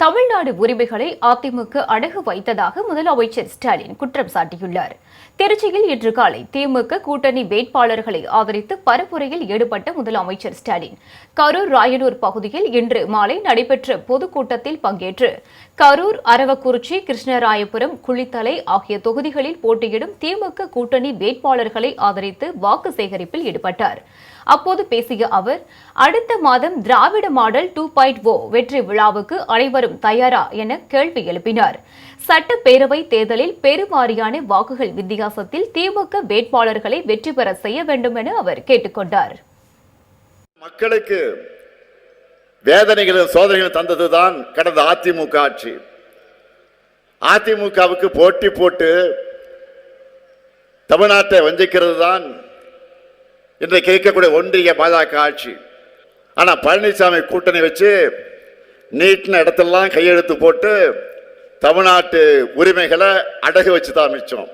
தமிழ்நாடு உரிமைகளை அதிமுக அடகு வைத்ததாக முதலமைச்சர் ஸ்டாலின் குற்றம் சாட்டியுள்ளார். திருச்சியில் இன்று காலை திமுக கூட்டணி வேட்பாளர்களை ஆதரித்து பரப்புரையில் ஈடுபட்ட முதலமைச்சர் ஸ்டாலின் கரூர் ராயனூர் பகுதியில் இன்று மாலை நடைபெற்ற பொதுக்கூட்டத்தில் பங்கேற்று கரூர், அரவக்குறிச்சி, கிருஷ்ணராயபுரம், குளித்தலை ஆகிய தொகுதிகளில் போட்டியிடும் திமுக கூட்டணி வேட்பாளர்களை ஆதரித்து வாக்கு சேகரிப்பில் ஈடுபட்டார். அப்போது பேசிய அவர், அடுத்த மாதம் திராவிட மாடல் 2.0 வெற்றி விழாவுக்கு அனைவரும் தயாரா என கேள்வி எழுப்பினார். சட்டப்பேரவை தேர்தலில் பெருவாரியான வாக்குகள் வித்தியாசத்தில் திமுக வேட்பாளர்களை வெற்றி பெற செய்ய வேண்டும் என அவர் கேட்டுக் கொண்டார். மக்களுக்கு வேதனைகளும் சோதனைகளும் தந்ததுதான் கடந்த அதிமுக ஆட்சி. அதிமுகவுக்கு போட்டி போட்டு தமிழ்நாட்டை வஞ்சிக்கிறது தான் இன்றைக்கு இருக்கக்கூடிய ஒன்றிய பாஜக ஆட்சி. ஆனா பழனிசாமி கூட்டணி வச்சு நீட்டின இடத்தெல்லாம் கையெழுத்து போட்டு தமிழ்நாட்டு உரிமைகளை அடகு வச்சு தான் மிச்சம்.